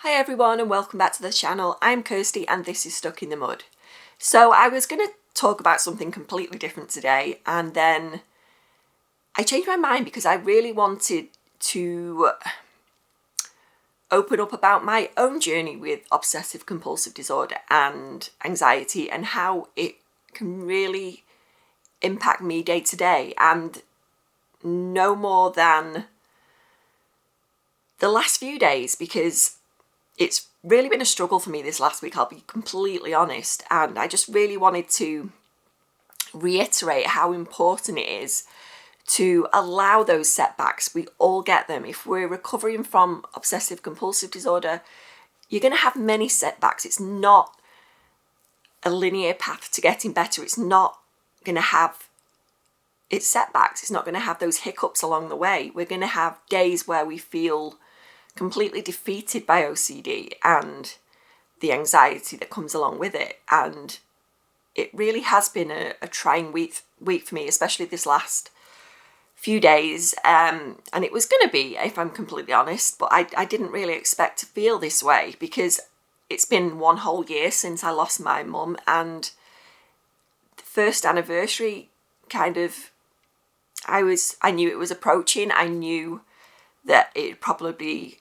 Hi everyone and welcome back to the channel. I'm Kirsty and this is Stuck in the Mud. So I was going to talk about something completely different today, and then I changed my mind because I really wanted to open up about my own journey with obsessive compulsive disorder and anxiety and how it can really impact me day to day, and no more than the last few days, because it's really been a struggle for me this last week, I'll be completely honest, and I just really wanted to reiterate how important it is to allow those setbacks. We all get them. If we're recovering from obsessive compulsive disorder, you're going to have many setbacks. It's not a linear path to getting better. It's not going to have its setbacks. It's not going to have those hiccups along the way. We're going to have days where we feel completely defeated by OCD and the anxiety that comes along with it. And it really has been a trying week for me, especially this last few days. And it was going to be, if I'm completely honest, but I didn't really expect to feel this way, because it's been one whole year since I lost my mum, and the first anniversary I knew it was approaching. I knew that it probably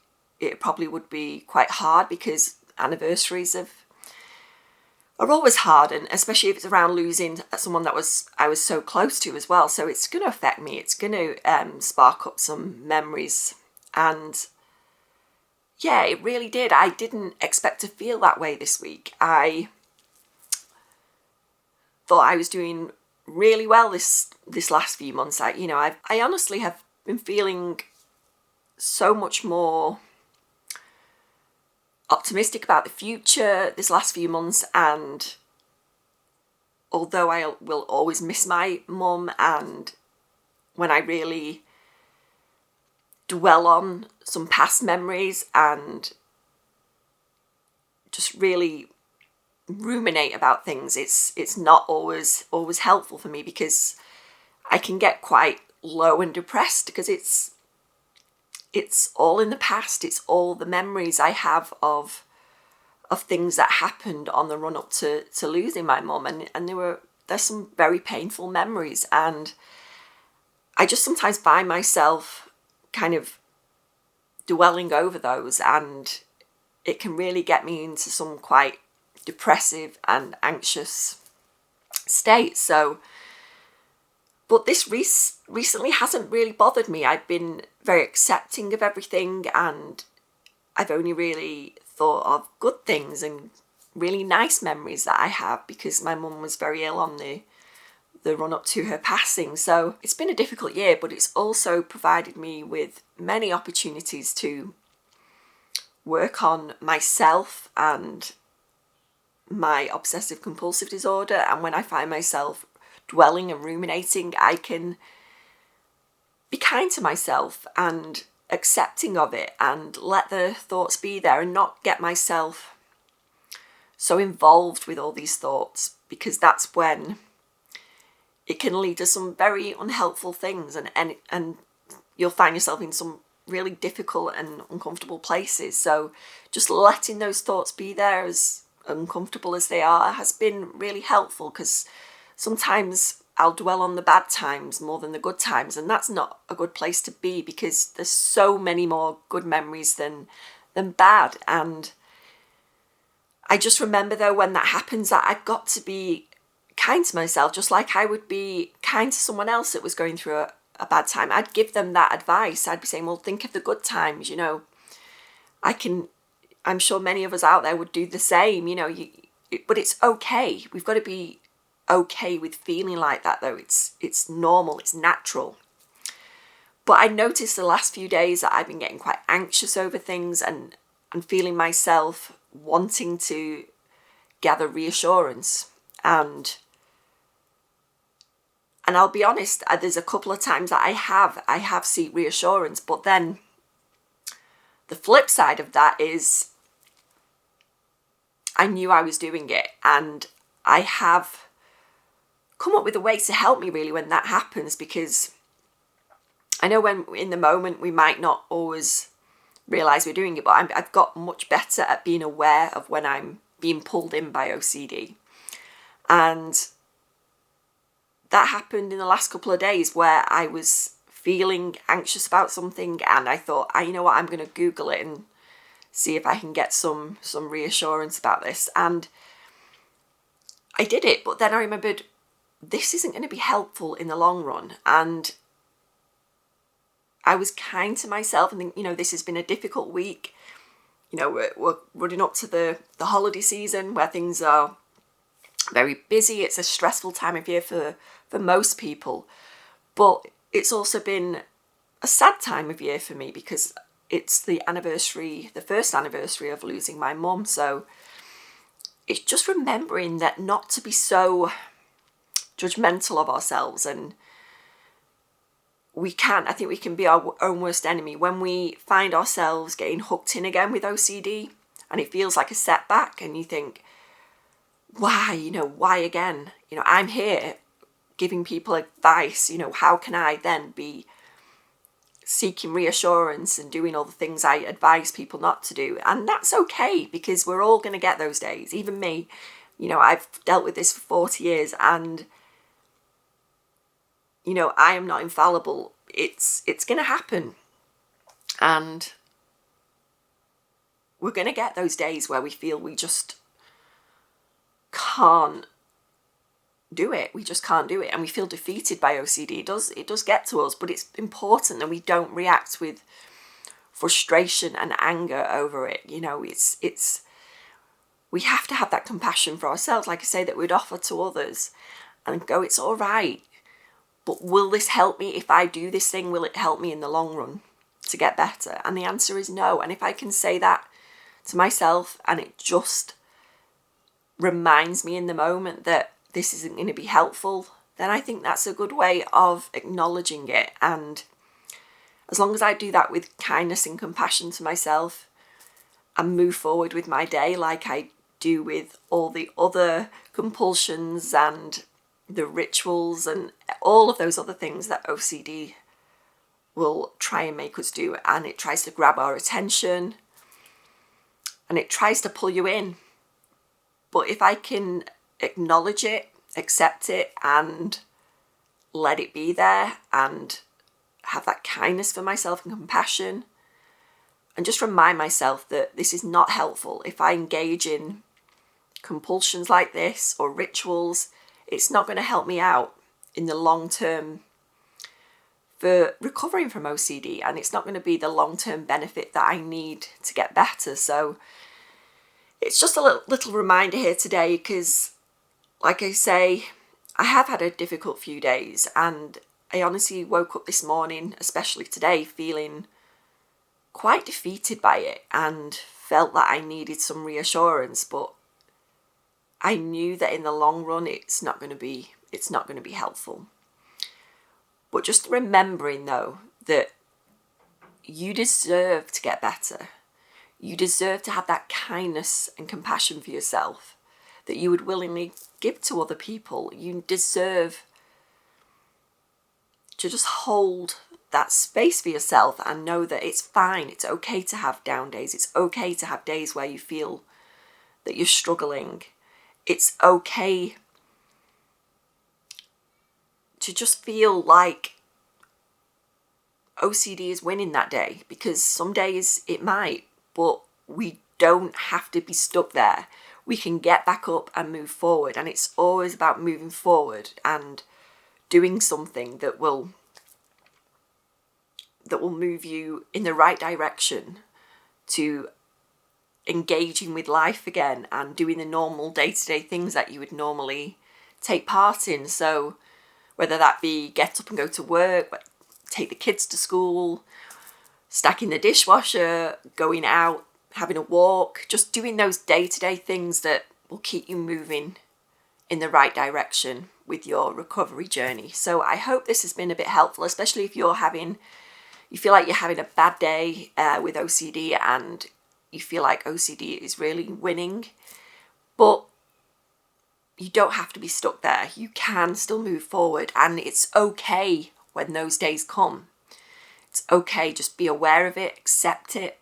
would be quite hard, because anniversaries are always hard, and especially if it's around losing someone that I was so close to as well. So it's going to affect me. It's going to spark up some memories, and yeah, it really did. I didn't expect to feel that way this week. I thought I was doing really well this last few months. I honestly have been feeling so much more optimistic about the future this last few months, and although I will always miss my mum, and when I really dwell on some past memories and just really ruminate about things, it's not always helpful for me, because I can get quite low and depressed, because it's all in the past. It's all the memories I have of things that happened on the run up to losing my mum, and there's some very painful memories, and I just sometimes find myself kind of dwelling over those, and it can really get me into some quite depressive and anxious state. So, but this recently hasn't really bothered me. I've been very accepting of everything, and I've only really thought of good things and really nice memories that I have, because my mum was very ill on the run up to her passing. So it's been a difficult year, but it's also provided me with many opportunities to work on myself and my obsessive compulsive disorder. And when I find myself dwelling and ruminating, I can be kind to myself and accepting of it, and let the thoughts be there, and not get myself so involved with all these thoughts, because that's when it can lead to some very unhelpful things, and you'll find yourself in some really difficult and uncomfortable places. So just letting those thoughts be there, as uncomfortable as they are, has been really helpful, because sometimes I'll dwell on the bad times more than the good times, and that's not a good place to be, because there's so many more good memories than bad. And I just remember, though, when that happens, that I've got to be kind to myself, just like I would be kind to someone else that was going through a bad time. I'd give them that advice. I'd be saying, well, think of the good times, I'm sure many of us out there would do the same, but it's okay. We've got to be okay with feeling like that, though. It's normal, it's natural. But I noticed the last few days that I've been getting quite anxious over things, and feeling myself wanting to gather reassurance. And I'll be honest, there's a couple of times that I have seek reassurance, but then the flip side of that is I knew I was doing it, and I have come up with a way to help me really when that happens, because I know when in the moment we might not always realise we're doing it, but I've got much better at being aware of when I'm being pulled in by OCD. And that happened in the last couple of days where I was feeling anxious about something, and I thought, you know what, I'm going to Google it and see if I can get some reassurance about this. And I did it, but then I remembered this isn't going to be helpful in the long run. And I was kind to myself and think, this has been a difficult week. We're running up to the holiday season where things are very busy. It's a stressful time of year for most people. But it's also been a sad time of year for me because it's the first anniversary of losing my mum. So it's just remembering that not to be so judgmental of ourselves, and I think we can be our own worst enemy when we find ourselves getting hooked in again with OCD and it feels like a setback and you think, why again? I'm here giving people advice, how can I then be seeking reassurance and doing all the things I advise people not to do? And that's okay, because we're all going to get those days. Even me, I've dealt with this for 40 years and I am not infallible. It's going to happen. And we're going to get those days where we feel we just can't do it. We just can't do it. And we feel defeated by OCD. It does get to us, but it's important that we don't react with frustration and anger over it. We have to have that compassion for ourselves, like I say, that we'd offer to others, and go, it's all right. But will this help me? If I do this thing, will it help me in the long run to get better? And the answer is no. And if I can say that to myself and it just reminds me in the moment that this isn't going to be helpful, then I think that's a good way of acknowledging it. And as long as I do that with kindness and compassion to myself and move forward with my day like I do with all the other compulsions and the rituals and all of those other things that OCD will try and make us do, and it tries to grab our attention and it tries to pull you in. But if I can acknowledge it, accept it, and let it be there, and have that kindness for myself and compassion, and just remind myself that this is not helpful. If I engage in compulsions like this or rituals, it's not going to help me out in the long term for recovering from OCD, and it's not going to be the long-term benefit that I need to get better. So it's just a little reminder here today, because like I say, I have had a difficult few days, and I honestly woke up this morning, especially today, feeling quite defeated by it and felt that I needed some reassurance. But I knew that in the long run, it's not going to be helpful. But just remembering though that you deserve to get better. You deserve to have that kindness and compassion for yourself that you would willingly give to other people. You deserve to just hold that space for yourself and know that it's fine. It's okay to have down days. It's okay to have days where you feel that you're struggling. It's okay to just feel like OCD is winning that day, because some days it might, but we don't have to be stuck there. We can get back up and move forward, and it's always about moving forward and doing something that will move you in the right direction to engaging with life again and doing the normal day-to-day things that you would normally take part in. So whether that be get up and go to work, take the kids to school, stacking the dishwasher, going out, having a walk, just doing those day-to-day things that will keep you moving in the right direction with your recovery journey. So I hope this has been a bit helpful, especially if you feel like you're having a bad day with OCD and you feel like OCD is really winning. But you don't have to be stuck there. You can still move forward, and it's okay when those days come. It's okay, just be aware of it, accept it,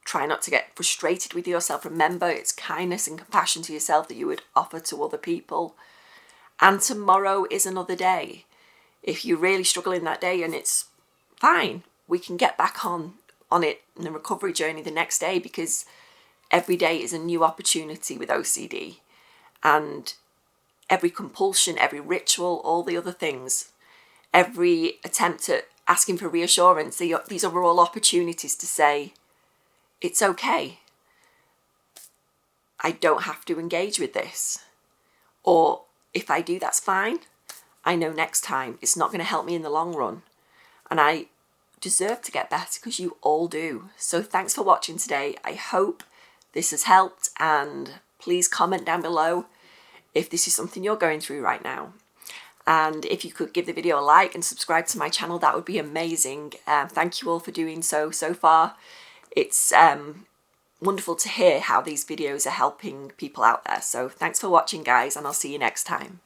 Try not to get frustrated with yourself. Remember, it's kindness and compassion to yourself that you would offer to other people. And tomorrow is another day. If you're really struggling that day, and it's fine, we can get back on it in the recovery journey the next day, because every day is a new opportunity with OCD. And every compulsion, every ritual, all the other things, every attempt at asking for reassurance, these are all opportunities to say, it's okay. I don't have to engage with this. Or if I do, that's fine. I know next time it's not going to help me in the long run. And I deserve to get better, because you all do. So thanks for watching today. I hope this has helped, and please comment down below if this is something you're going through right now. And if you could give the video a like and subscribe to my channel, that would be amazing. Thank you all for doing so far. It's wonderful to hear how these videos are helping people out there. So thanks for watching, guys, and I'll see you next time.